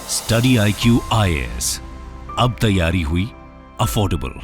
Study IQ IAS, अब तैयारी हुई अफोर्डेबल।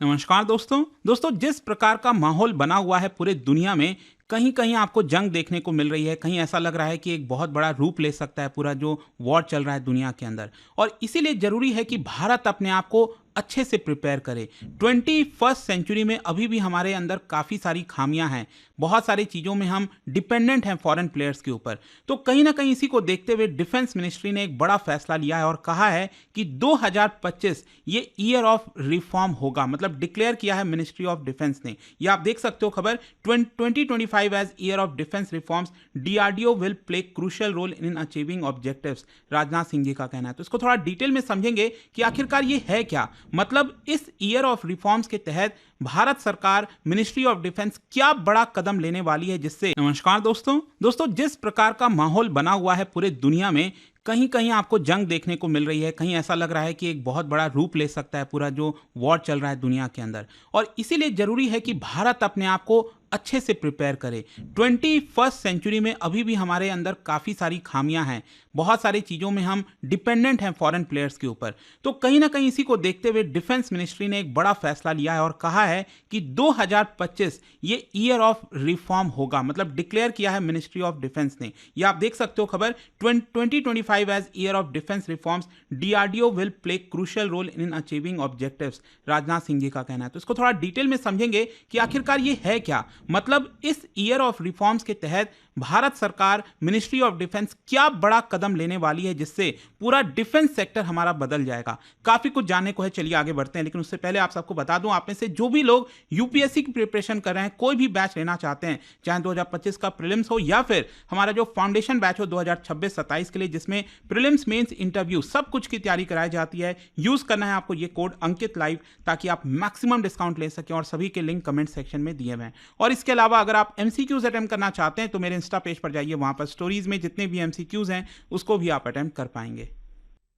नमस्कार दोस्तों जिस प्रकार का माहौल बना हुआ है पूरे दुनिया में, कहीं कहीं आपको जंग देखने को मिल रही है। कहीं ऐसा लग रहा है कि एक बहुत बड़ा रूप ले सकता है पूरा जो वॉर चल रहा है दुनिया के अंदर। और इसीलिए जरूरी है कि भारत अपने आप को अच्छे से प्रिपेयर करे। 21st सेंचुरी में अभी भी हमारे अंदर काफ़ी सारी खामियां हैं, बहुत सारी चीज़ों में हम डिपेंडेंट हैं फॉरेन प्लेयर्स के ऊपर। तो कहीं ना कहीं इसी को देखते हुए डिफेंस मिनिस्ट्री ने एक बड़ा फैसला लिया है और कहा है कि 2025 ये ईयर ऑफ रिफॉर्म होगा, मतलब डिक्लेयर किया है मिनिस्ट्री ऑफ डिफेंस ने। ये आप देख सकते हो खबर, 2025 as year of defence reforms, DRDO will play crucial role in achieving objectives, Rajnath Singh ji का कहना है। तो इसको थोड़ा डिटेल में समझेंगे कि आखिरकार ये है क्या। मतलब इस ईयर ऑफ रिफॉर्म्स के तहत भारत सरकार मिनिस्ट्री ऑफ डिफेंस क्या बड़ा कदम लेने वाली है, जिससे नमस्कार दोस्तों जिस प्रकार का माहौल बना हुआ है पूरे दुनिया में, कहीं कहीं आपको जंग देखने को मिल रही है। कहीं ऐसा लग रहा है कि एक बहुत बड़ा रूप ले सकता है पूरा जो वॉर चल रहा है दुनिया के अंदर। और इसीलिए जरूरी है कि भारत अपने आप को अच्छे से प्रिपेयर करे। 21st सेंचुरी में अभी भी हमारे अंदर काफ़ी सारी खामियां हैं, बहुत सारी चीज़ों में हम डिपेंडेंट हैं फॉरेन प्लेयर्स के ऊपर। तो कहीं ना कहीं इसी को देखते हुए डिफेंस मिनिस्ट्री ने एक बड़ा फैसला लिया है और कहा है कि 2025 ये ईयर ऑफ रिफॉर्म होगा, मतलब डिक्लेयर किया है मिनिस्ट्री ऑफ डिफेंस ने। ये आप देख सकते हो खबर, 2025 as year of defence reforms, DRDO will play crucial role in achieving objectives, Rajnath Singh ji का कहना है। तो इसको थोड़ा डिटेल में समझेंगे कि आखिरकार ये है क्या। मतलब इस ईयर ऑफ रिफॉर्म्स के तहत भारत सरकार मिनिस्ट्री ऑफ डिफेंस क्या बड़ा कदम लेने वाली है, जिससे पूरा डिफेंस सेक्टर हमारा बदल जाएगा। काफी कुछ जानने को है, चलिए आगे बढ़ते हैं। लेकिन उससे पहले आप सबको बता दूं, आप में से जो भी लोग यूपीएससी की प्रिपरेशन कर रहे हैं, कोई भी बैच लेना चाहते हैं, चाहे 2025 का प्रीलिम्स हो या फिर हमारा जो फाउंडेशन बैच हो 2026-27 के लिए, जिसमें प्रीलिम्स मेंस इंटरव्यू सब कुछ की तैयारी कराई जाती है, यूज करना है आपको ये कोड अंकित लाइव, ताकि आप मैक्सिमम डिस्काउंट ले सकें। और सभी के लिंक कमेंट सेक्शन में दिए हुए हैं। और इसके अलावा अगर आप MCQs अटेम्प्ट करना चाहते हैं तो मेरे इंस्टा पेज पर जाइए, वहां पर स्टोरीज में जितने भी MCQs हैं उसको भी आप अटेम्प्ट कर पाएंगे।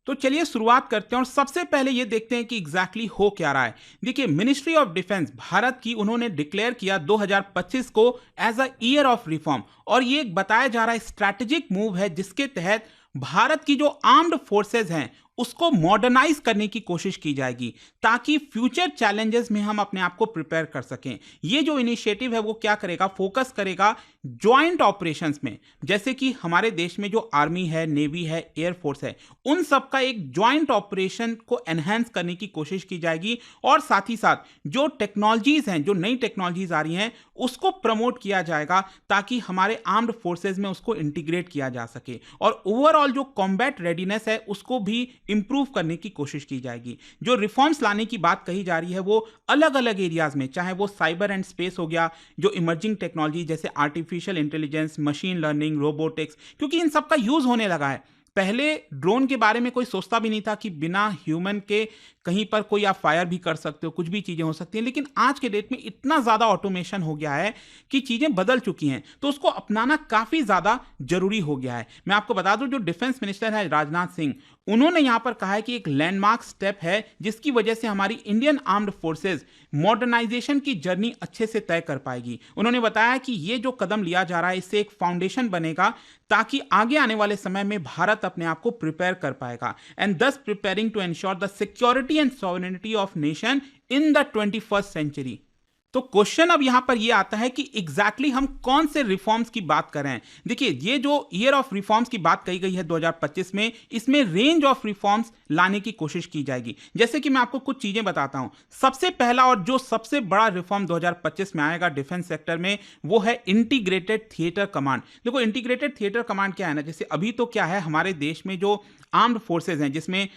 तो चलिए शुरुआत करते हैं और सबसे पहले ये देखते हैं कि एग्जैक्टली हो क्या रहा है। देखिए, मिनिस्ट्री ऑफ डिफेंस भारत की, उन्होंने डिक्लेयर किया 2025 को as a year of reform. और ये एक बताया जा रहा है स्ट्रैटेजिक मूव है, जिसके तहत भारत की जो आर्म्ड फोर्सेज हैं उसको मॉडर्नाइज करने की कोशिश की जाएगी, ताकि फ्यूचर चैलेंजेस में हम अपने आप को प्रिपेयर कर सकें। ये जो इनिशिएटिव है वो क्या करेगा, फोकस करेगा ज्वाइंट ऑपरेशंस में। जैसे कि हमारे देश में जो आर्मी है, नेवी है, एयरफोर्स है, उन सब का एक ज्वाइंट ऑपरेशन को एनहेंस करने की कोशिश की जाएगी। और साथ ही साथ जो टेक्नोलॉजीज हैं, जो नई टेक्नोलॉजीज आ रही हैं, उसको प्रमोट किया जाएगा, ताकि हमारे आर्म्ड फोर्सेज में उसको इंटीग्रेट किया जा सके। और ओवरऑल जो कॉम्बैट रेडीनेस है उसको भी इंप्रूव करने की कोशिश की जाएगी। जो रिफॉर्म्स लाने की बात कही जा रही है वो अलग अलग एरियाज में, चाहे वो साइबर एंड स्पेस हो गया, जो इमर्जिंग टेक्नोलॉजी जैसे artificial intelligence, machine learning, robotics, क्योंकि इन सब का यूज होने लगा है। पहले ड्रोन के बारे में कोई सोचता भी नहीं था कि बिना ह्यूमन के कहीं पर कोई आप फायर भी कर सकते हो, कुछ भी चीजें हो सकती हैं। लेकिन आज के डेट में इतना ज्यादा ऑटोमेशन हो गया है कि चीजें बदल चुकी हैं, तो उसको अपनाना काफी ज्यादा जरूरी हो गया है। मैं आपको बता दूं, जो डिफेंस मिनिस्टर है राजनाथ सिंह, उन्होंने यहां पर कहा है कि एक लैंडमार्क स्टेप है, जिसकी वजह से हमारी इंडियन आर्म्ड फोर्सेज मॉडर्नाइजेशन की जर्नी अच्छे से तय कर पाएगी। उन्होंने बताया कि ये जो कदम लिया जा रहा है, इससे एक फाउंडेशन बनेगा, ताकि आगे आने वाले समय में भारत अपने आप को प्रिपेयर कर पाएगा, and this preparing to ensure the security and sovereignty of nation in the 21st century. तो क्वेश्चन अब यहां पर यह आता है कि एग्जैक्टली हम कौन से रिफॉर्म्स की बात कर रहे हैं। देखिए, ये जो ईयर ऑफ रिफॉर्म्स की बात कही गई है 2025 में, इसमें रेंज ऑफ रिफॉर्म्स लाने की कोशिश की जाएगी। जैसे कि मैं आपको कुछ चीजें बताता हूं। सबसे पहला और जो सबसे बड़ा रिफॉर्म 2025 में आएगा डिफेंस सेक्टर में, वो है इंटीग्रेटेड थिएटर कमांड। देखो, इंटीग्रेटेड थिएटर कमांड क्या है ना, जैसे अभी तो क्या है, हमारे देश में जो आर्म्ड फोर्सेज हैं, जिसमें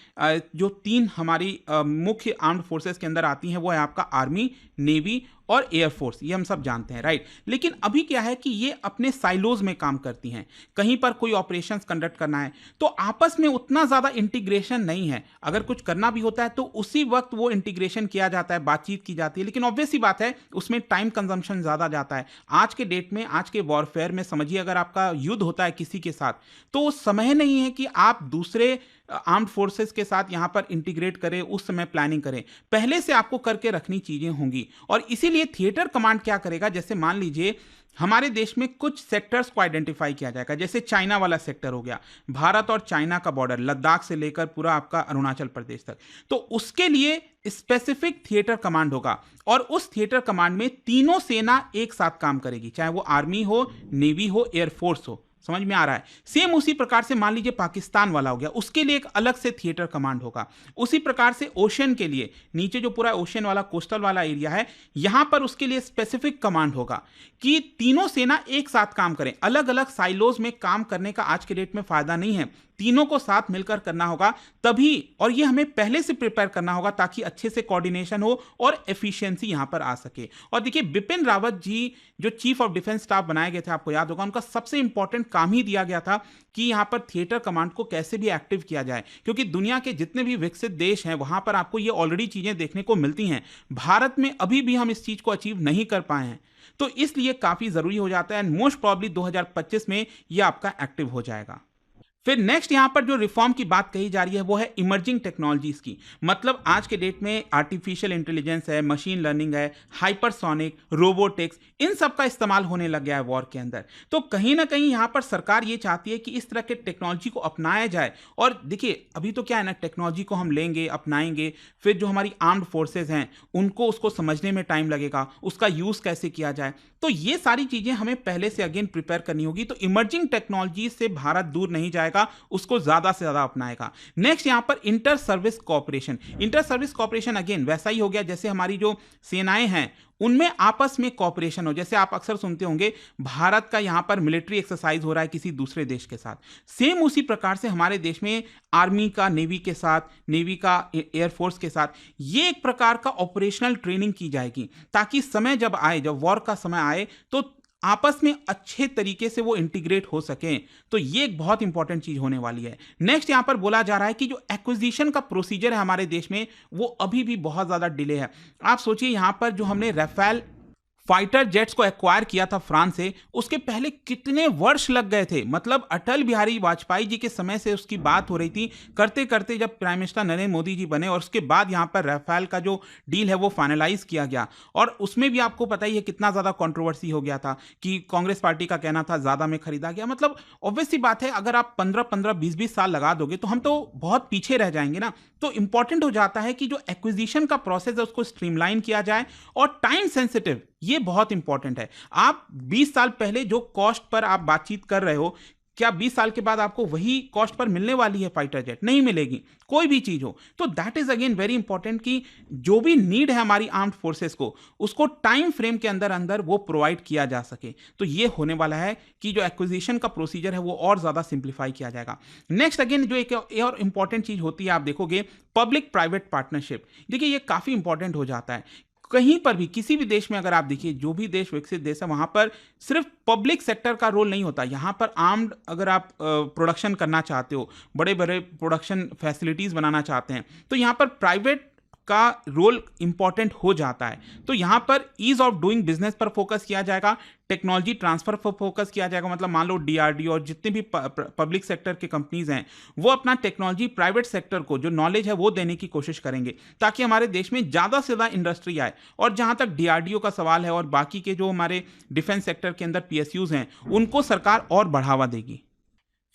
जो 3 हमारी मुख्य आर्म्ड फोर्सेज के अंदर आती हैं, वो है आपका आर्मी, नेवी और एयरफोर्स, ये हम सब जानते हैं, राइट। लेकिन अभी क्या है कि ये अपने साइलोज में काम करती हैं। कहीं पर कोई ऑपरेशंस कंडक्ट करना है तो आपस में उतना ज्यादा इंटीग्रेशन नहीं है। अगर कुछ करना भी होता है तो उसी वक्त वो इंटीग्रेशन किया जाता है, बातचीत की जाती है। लेकिन ऑब्वियस सी बात है, उसमें टाइम कंजम्पशन ज्यादा जाता है। आज के डेट में, आज के वॉरफेयर में समझिए, अगर आपका युद्ध होता है किसी के साथ, तो समय नहीं है कि आप दूसरे आर्म्ड फोर्सेस के साथ यहाँ पर इंटीग्रेट करें, उस समय प्लानिंग करें, पहले से आपको करके रखनी चीजें होंगी। और इसीलिए थिएटर कमांड क्या करेगा, जैसे मान लीजिए हमारे देश में कुछ सेक्टर्स को आइडेंटिफाई किया जाएगा, जैसे चाइना वाला सेक्टर हो गया, भारत और चाइना का बॉर्डर, लद्दाख से लेकर पूरा आपका अरुणाचल प्रदेश तक, तो उसके लिए स्पेसिफिक थिएटर कमांड होगा। और उस थिएटर कमांड में तीनों सेना एक साथ काम करेगी, चाहे वो आर्मी हो, नेवी हो, एयरफोर्स हो। समझ में आ रहा है? सेम उसी प्रकार से मान लीजिए पाकिस्तान वाला हो गया, उसके लिए एक अलग से थिएटर कमांड होगा। उसी प्रकार से ओशन के लिए, नीचे जो पूरा ओशन वाला कोस्टल वाला एरिया है, यहां पर उसके लिए स्पेसिफिक कमांड होगा कि तीनों सेना एक साथ काम करें। अलग अलग साइलोज में काम करने का आज के डेट में फायदा नहीं है, तीनों को साथ मिलकर करना होगा तभी, और ये हमें पहले से प्रिपेयर करना होगा ताकि अच्छे से कोऑर्डिनेशन हो और एफिशिएंसी यहां पर आ सके। और देखिए बिपिन रावत जी जो चीफ ऑफ डिफेंस स्टाफ बनाए गए थे, आपको याद होगा, उनका सबसे इंपॉर्टेंट काम ही दिया गया था कि यहां पर थिएटर कमांड को कैसे भी एक्टिव किया जाए, क्योंकि दुनिया के जितने भी विकसित देश हैं वहां पर आपको ये ऑलरेडी चीजें देखने को मिलती हैं। भारत में अभी भी हम इस चीज को अचीव नहीं कर पाए हैं, तो इसलिए काफी जरूरी हो जाता है। एंड मोस्ट प्रॉब्ली 2025 में यह आपका एक्टिव हो जाएगा। फिर नेक्स्ट यहां पर जो रिफॉर्म की बात कही जा रही है वो है इमर्जिंग टेक्नोलॉजीज की। मतलब आज के डेट में आर्टिफिशियल इंटेलिजेंस है, मशीन लर्निंग है, हाइपरसोनिक, रोबोटिक्स, इन सब का इस्तेमाल होने लग गया है वॉर के अंदर। तो कहीं ना कहीं यहां पर सरकार ये चाहती है कि इस तरह के टेक्नोलॉजी को अपनाया जाए। और देखिए अभी तो क्या है ना, टेक्नोलॉजी को हम लेंगे, अपनाएंगे, फिर जो हमारी आर्म्ड फोर्सेज हैं उनको उसको समझने में टाइम लगेगा, उसका यूज कैसे किया जाए, तो ये सारी चीजें हमें पहले से अगेन प्रिपेयर करनी होगी। तो इमर्जिंग टेक्नोलॉजी से भारत दूर नहीं जाएगा, उसको ज्यादा से ज्यादा अपनाएगा। नेक्स्ट यहां पर inter service cooperation. Inter service cooperation again वैसा ही हो गया जैसे हमारी जो सेनाएं हैं उनमें आपस में कॉपरेशन हो। जैसे आप अक्सर सुनते होंगे भारत का यहां पर मिलिट्री एक्सरसाइज हो रहा है किसी दूसरे देश के साथ, सेम उसी प्रकार से हमारे देश में आर्मी का नेवी के साथ, नेवी का एयरफोर्स के साथ ये एक प्रकार का ऑपरेशनल ट्रेनिंग की जाएगी, ताकि समय जब आए, जब वॉर का समय आए, तो आपस में अच्छे तरीके से वो इंटीग्रेट हो सकें। तो ये एक बहुत इंपॉर्टेंट चीज होने वाली है। नेक्स्ट यहां पर बोला जा रहा है कि जो एक्विजिशन का प्रोसीजर है हमारे देश में वो अभी भी बहुत ज्यादा डिले है। आप सोचिए यहां पर जो हमने राफेल फाइटर जेट्स को एक्वायर किया था फ्रांस से, उसके पहले कितने वर्ष लग गए थे। मतलब अटल बिहारी वाजपेयी जी के समय से उसकी बात हो रही थी, करते करते जब प्राइम मिनिस्टर नरेंद्र मोदी जी बने और उसके बाद यहाँ पर राफेल का जो डील है वो फाइनलाइज किया गया। और उसमें भी आपको पता ही है कितना ज़्यादा कंट्रोवर्सी हो गया था कि कांग्रेस पार्टी का कहना था ज़्यादा में खरीदा गया। मतलब ऑब्वियस सी बात है, अगर आप 15-15, 20-20 साल लगा दोगे तो हम तो बहुत पीछे रह जाएंगे ना। तो इंपॉर्टेंट हो जाता है कि जो एक्विजिशन का प्रोसेस है उसको स्ट्रीमलाइन किया जाए, और टाइम सेंसिटिव, ये बहुत इंपॉर्टेंट है। आप 20 साल पहले जो कॉस्ट पर आप बातचीत कर रहे हो, क्या 20 साल के बाद आपको वही कॉस्ट पर मिलने वाली है फाइटर जेट? नहीं मिलेगी, कोई भी चीज हो। तो that is again very important कि जो भी नीड है हमारी आर्म्ड फोर्सेस को, उसको टाइम फ्रेम के अंदर अंदर वो प्रोवाइड किया जा सके। तो ये होने वाला है कि जो एक्विजिशन का प्रोसीजर है वो और ज्यादा सिंप्लीफाई किया जाएगा। नेक्स्ट अगेन जो एक और इंपॉर्टेंट चीज होती है, आप देखोगे पब्लिक प्राइवेट पार्टनरशिप। देखिए ये काफी इंपॉर्टेंट हो जाता है। कहीं पर भी किसी भी देश में अगर आप देखिए, जो भी देश विकसित देश है वहां पर सिर्फ पब्लिक सेक्टर का रोल नहीं होता। यहां पर आर्म्ड अगर आप प्रोडक्शन करना चाहते हो, बड़े बड़े प्रोडक्शन फैसिलिटीज बनाना चाहते हैं, तो यहां पर प्राइवेट का रोल इंपॉर्टेंट हो जाता है। तो यहां पर ईज ऑफ डूइंग बिजनेस पर फोकस किया जाएगा, टेक्नोलॉजी ट्रांसफर पर फोकस किया जाएगा। मतलब मान लो डीआरडीओ और जितने भी पब्लिक सेक्टर के कंपनीज हैं वो अपना टेक्नोलॉजी प्राइवेट सेक्टर को जो नॉलेज है वो देने की कोशिश करेंगे, ताकि हमारे देश में ज्यादा से ज्यादा इंडस्ट्री आए। और जहां तक डीआरडीओ का सवाल है और बाकी के जो हमारे डिफेंस सेक्टर के अंदर पीएसयूज हैं, उनको सरकार और बढ़ावा देगी।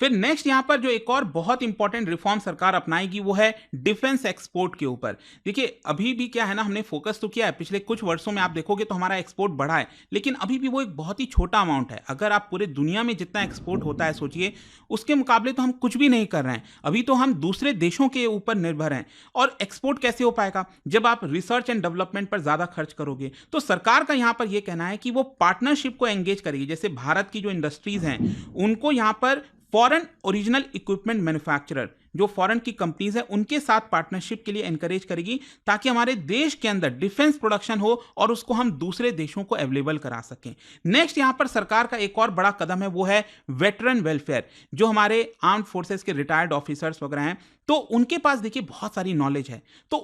फिर नेक्स्ट यहां पर जो एक और बहुत इंपॉर्टेंट रिफॉर्म सरकार अपनाएगी वो है डिफेंस एक्सपोर्ट के ऊपर। देखिए अभी भी क्या है ना, हमने फोकस तो किया है, पिछले कुछ वर्षों में आप देखोगे तो हमारा एक्सपोर्ट बढ़ा है, लेकिन अभी भी वो एक बहुत ही छोटा अमाउंट है। अगर आप पूरे दुनिया में जितना एक्सपोर्ट होता है सोचिए, उसके मुकाबले तो हम कुछ भी नहीं कर रहे हैं। अभी तो हम दूसरे देशों के ऊपर निर्भर हैं। और एक्सपोर्ट कैसे हो पाएगा? जब आप रिसर्च एंड डेवलपमेंट पर ज्यादा खर्च करोगे। तो सरकार का यहां पर यह कहना है कि वो पार्टनरशिप को एंगेज करेगी। जैसे भारत की जो इंडस्ट्रीज हैं उनको यहां पर फॉरेन ओरिजिनल इक्विपमेंट मैन्युफैक्चरर, जो फॉरेन की कंपनीज है, उनके साथ पार्टनरशिप के लिए एनकरेज करेगी, ताकि हमारे देश के अंदर डिफेंस प्रोडक्शन हो और उसको हम दूसरे देशों को अवेलेबल करा सकें। नेक्स्ट यहां पर सरकार का एक और बड़ा कदम है वो है वेटरन वेलफेयर। जो हमारे आर्म्ड फोर्सेस के रिटायर्ड ऑफिसर्स वगैरह हैं, तो उनके पास देखिए बहुत सारी नॉलेज है, तो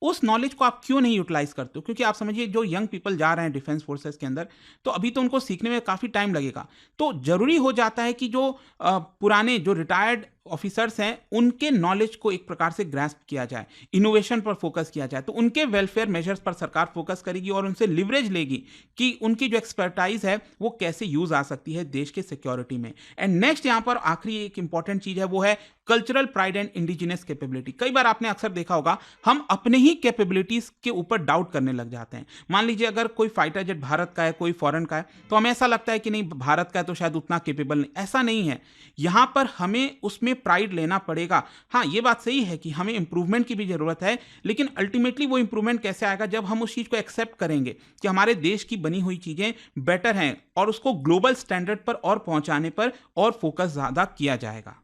उस नॉलेज को आप क्यों नहीं यूटिलाइज करते हो? क्योंकि आप समझिए जो यंग पीपल जा रहे हैं डिफेंस फोर्सेस के अंदर, तो अभी तो उनको सीखने में काफी टाइम लगेगा। तो जरूरी हो जाता है कि जो पुराने जो रिटायर्ड ऑफिसर्स हैं उनके नॉलेज को एक प्रकार से ग्रास्प किया जाए, इनोवेशन पर फोकस किया जाए, तो उनके वेलफेयर मेजर्स पर सरकार फोकस करेगी और उनसे लिवरेज लेगी कि उनकी जो एक्सपर्टाइज है वो कैसे यूज आ सकती है देश के सिक्योरिटी में। एंड नेक्स्ट यहाँ पर आखिरी एक इंपॉर्टेंट चीज है, वो है cultural pride and indigenous capability. कई बार आपने अक्सर देखा होगा हम अपने ही कैपेबिलिटीज के ऊपर डाउट करने लग जाते हैं। मान लीजिए अगर कोई फाइटर जेट भारत का है, कोई फॉरेन का है, तो हमें ऐसा लगता है कि नहीं भारत का है तो शायद उतना केपेबल नहीं। ऐसा नहीं है, यहां पर हमें उसमें प्राइड लेना पड़ेगा। हाँ, ये बात सही है कि हमें इंप्रूवमेंट की भी जरूरत है, लेकिन अल्टीमेटली वो इंप्रूवमेंट कैसे आएगा जब हम उस चीज को एक्सेप्ट करेंगे कि हमारे देश की बनी हुई चीजें बेटर हैं और उसको ग्लोबल स्टैंडर्ड पर और पहुंचाने पर और फोकस ज्यादा किया जाएगा।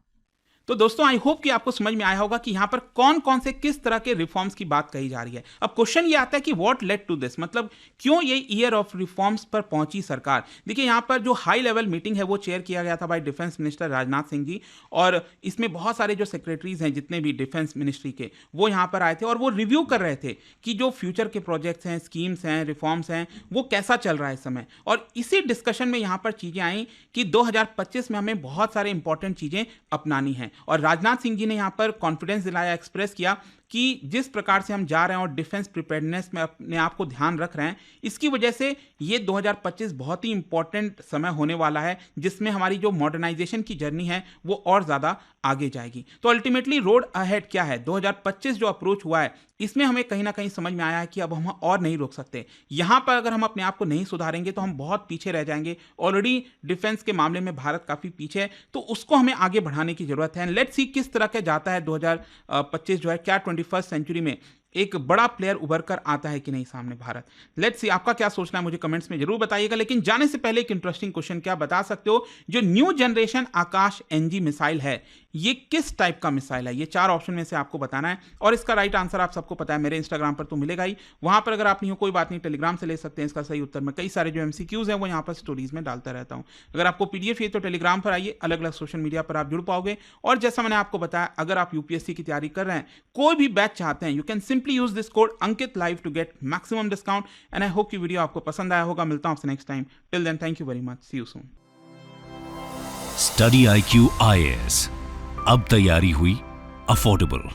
तो दोस्तों आई होप कि आपको समझ में आया होगा कि यहां पर कौन कौन से किस तरह के रिफॉर्म्स की बात कही जा रही है। अब क्वेश्चन ये आता है कि व्हाट लेड टू दिस, मतलब क्यों ये ईयर ऑफ रिफॉर्म्स पर पहुंची सरकार। देखिए यहां पर जो हाई लेवल मीटिंग है वो चेयर किया गया था by defence minister Rajnath Singh ji, और इसमें बहुत सारे जो सेक्रेटरीज हैं जितने भी डिफेंस मिनिस्ट्री के वो यहां पर आए थे और वो रिव्यू कर रहे थे कि जो फ्यूचर के प्रोजेक्ट्स हैं, स्कीम्स हैं, रिफॉर्म्स हैं, वो कैसा चल रहा है इस समय। और इसी डिस्कशन में यहां पर चीजें आई कि 2025 में हमें बहुत सारे इंपॉर्टेंट चीजें अपनानी हैं, और राजनाथ सिंह जी ने यहां पर कॉन्फिडेंस दिलाया, एक्सप्रेस किया कि जिस प्रकार से हम जा रहे हैं और डिफेंस प्रिपेयर्डनेस में अपने आप को ध्यान रख रहे हैं, इसकी वजह से ये 2025 बहुत ही इंपॉर्टेंट समय होने वाला है जिसमें हमारी जो मॉडर्नाइजेशन की जर्नी है वो और ज़्यादा आगे जाएगी। तो अल्टीमेटली रोड अहेड क्या है, 2025 जो अप्रोच हुआ है इसमें हमें कहीं ना कहीं समझ में आया है कि अब हम और नहीं रोक सकते। यहां पर अगर हम अपने आप को नहीं सुधारेंगे तो हम बहुत पीछे रह जाएंगे। ऑलरेडी डिफेंस के मामले में भारत काफ़ी पीछे है, तो उसको हमें आगे बढ़ाने की जरूरत है। लेट्स सी किस तरह के जाता है 2025 जो है, क्या 21st सेंचुरी में एक बड़ा प्लेयर उभर कर आता है कि नहीं सामने भारत। लेट्स सी आपका क्या सोचना है मुझे कमेंट्स में जरूर बताइएगा। लेकिन जाने से पहले एक इंटरेस्टिंग क्वेश्चन, क्या बता सकते हो जो न्यू जनरेशन आकाश एनजी मिसाइल है ये किस टाइप का मिसाइल है? ये 4 ऑप्शन में से आपको बताना है और इसका राइट आंसर आप सबको पता है, मेरे इंस्टाग्राम पर तो मिलेगा ही। वहां पर अगर आप नहीं हो कोई बात नहीं, टेलीग्राम से ले सकते हैं इसका सही उत्तर। मैं कई सारे जो एमसीक्यूज हैं वो यहाँ पर स्टोरीज में डालता रहता हूँ। अगर आपको पीडीएफ चाहिए तो टेलीग्राम पर आइए, अलग अलग सोशल मीडिया पर आप जुड़ पाओगे। और जैसा मैंने आपको बताया, अगर आप यूपीएससी की तैयारी कर रहे हैं, कोई भी बैच चाहते हैं, you can simply use this code Ankit live to get maximum discount. And I hope कि वीडियो आपको पसंद आया होगा। मिलता हूं आपसे next time. Till then thank you very much, see you soon. Study IQ IAS, अब तैयारी हुई अफोर्डेबल।